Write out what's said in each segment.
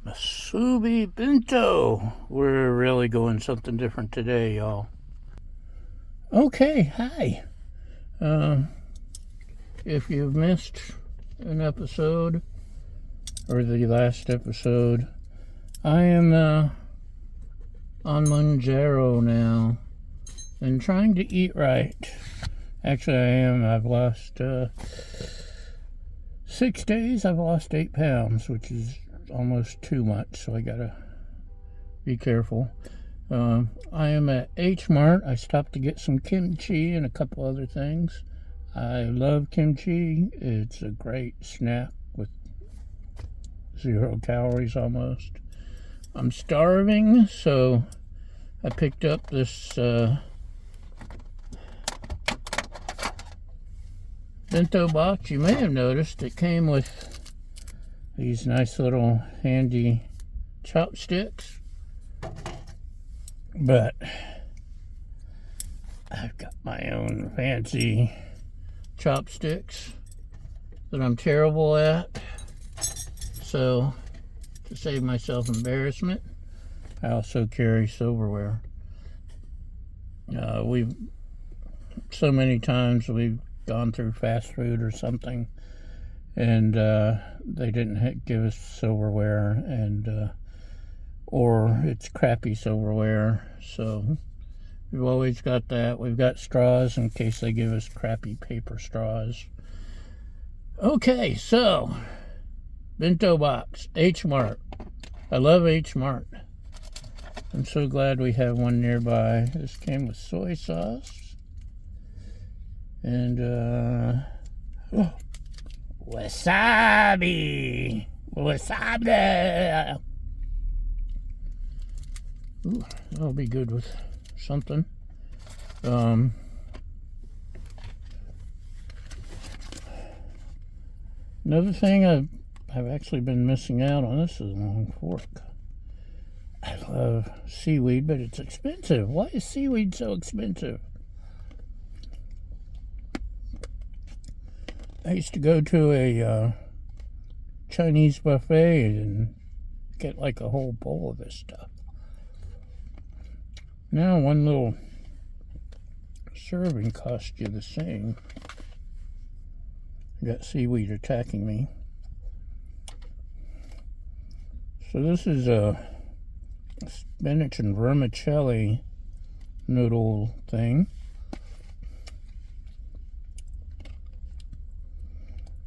Musubi Bento. We're really going something different today, y'all. Okay, hi. If you've missed an episode or the last episode, I am on Manjaro now and trying to eat right. Actually, I am. I've lost 6 days. I've lost 8 pounds, which is almost too much, so I gotta be careful. I am at H Mart. I stopped to get some kimchi and a couple other things. I love kimchi. It's a great snack with 0 calories almost. I'm starving, so I picked up this bento box. You may have noticed it came with these nice little handy chopsticks, but I've got my own fancy chopsticks that I'm terrible at, so to save myself embarrassment, I also carry silverware. So many times we've gone through fast food or something, and they didn't give us silverware, and or it's crappy silverware, so we've always got that. We've got straws in case they give us crappy paper straws. Okay, so bento box, H Mart. I love H Mart. I'm so glad we have one nearby. This came with soy sauce and wasabi. Ooh, that'll be good with something. Another thing I've actually been missing out on, this is a long fork. I love seaweed, but it's expensive. Why is seaweed so expensive? I used to go to a Chinese buffet and get like a whole bowl of this stuff. Now one little serving costs you the same. I got seaweed attacking me. So this is a spinach and vermicelli noodle thing.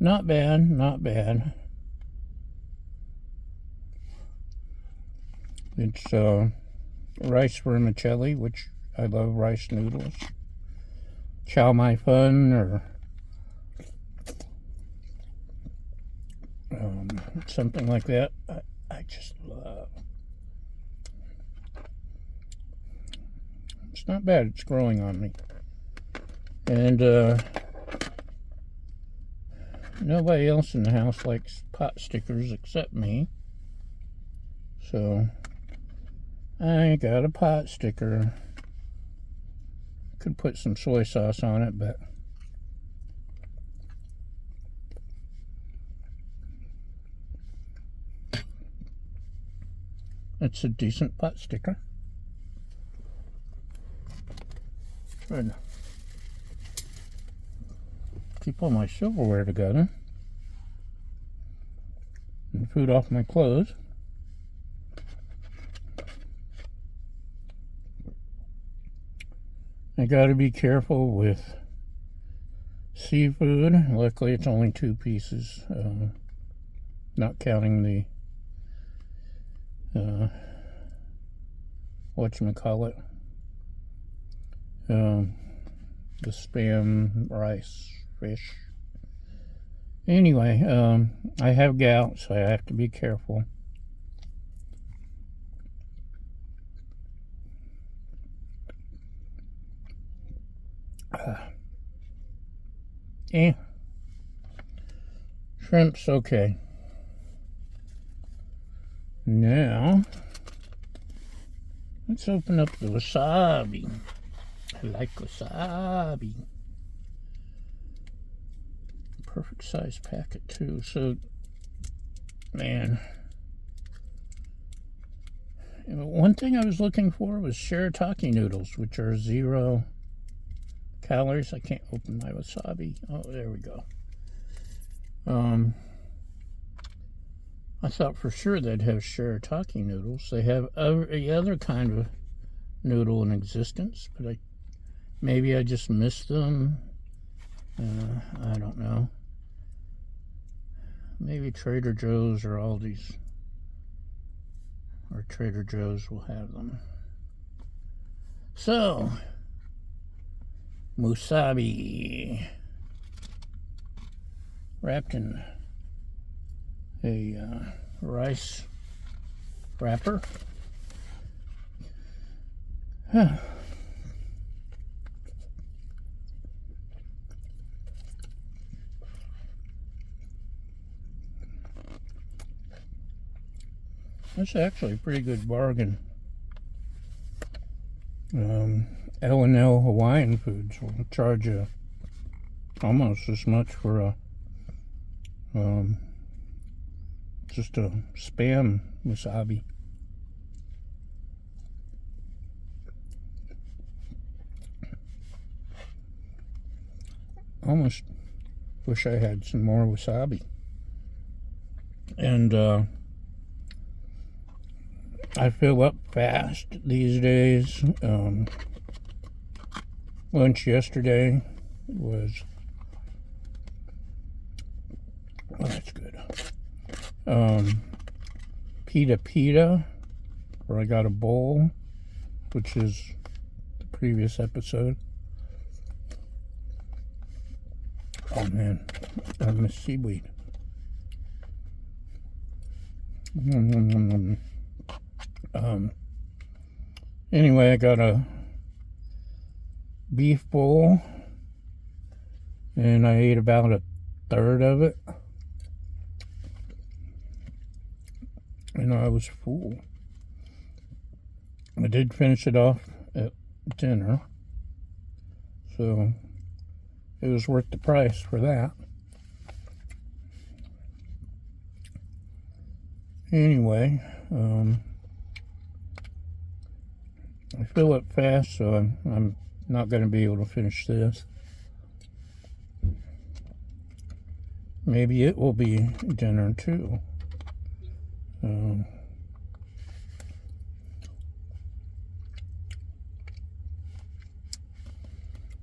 Not bad, not bad. It's rice vermicelli, which I love rice noodles. Chow mai fun or something like that. I just love. It's not bad. It's growing on me. And nobody else in the house likes pot stickers except me. So I got a pot sticker. Could put some soy sauce on it, but it's a decent pot sticker. Trying to keep all my silverware together and food off my clothes. I gotta be careful with seafood. Luckily it's only 2 pieces, not counting the whatchamacallit, the spam rice fish. Anyway, I have gout, so I have to be careful. Shrimp's okay. Now, let's open up the wasabi. I like wasabi. Perfect size packet too. So, man, One thing I was looking for was shirataki noodles, which are 0 calories. I can't open my wasabi. Oh, there we go. I thought for sure they'd have shirataki noodles. They have every other kind of noodle in existence, but maybe I just missed them. I don't know. Maybe Trader Joe's or Aldi's or Trader Joe's will have them. So, musubi wrapped in a rice wrapper. That's actually a pretty good bargain. L&L Hawaiian Foods will charge you almost as much for a just a Spam wasabi. Almost wish I had some more wasabi. And I fill up fast these days. Lunch yesterday was, oh, that's good. Pita, where I got a bowl, which is the previous episode. Oh man, I miss seaweed. Anyway, I got a beef bowl, and I ate about a third of it, and I was full. I did finish it off at dinner, so it was worth the price for that. Anyway, I fill up fast, so I'm not going to be able to finish this. Maybe it will be dinner too.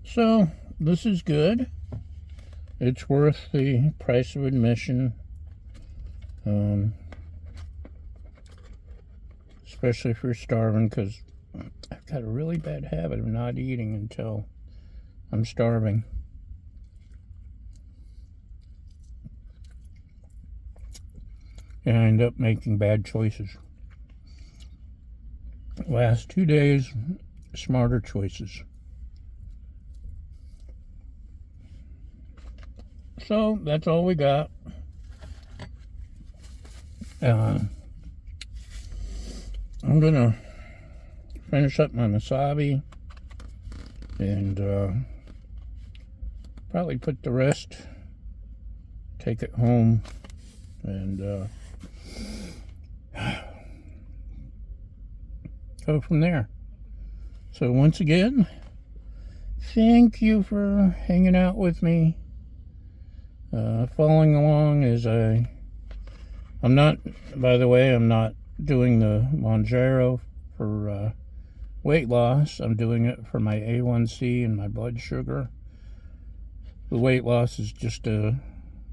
So this is good. It's worth the price of admission. Especially if you're starving, because I've got a really bad habit of not eating until I'm starving. And I end up making bad choices. Last 2 days, smarter choices. So that's all we got. I'm gonna finish up my wasabi and probably put the rest, take it home, and go from there. So once again, thank you for hanging out with me, following along as I'm not, by the way, I'm not doing the Monjaro for weight loss. I'm doing it for my A1C and my blood sugar. The weight loss is just a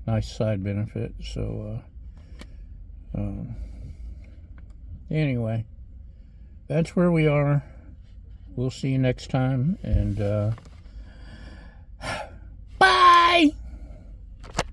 nice side benefit. So anyway, that's where we are. We'll see you next time, and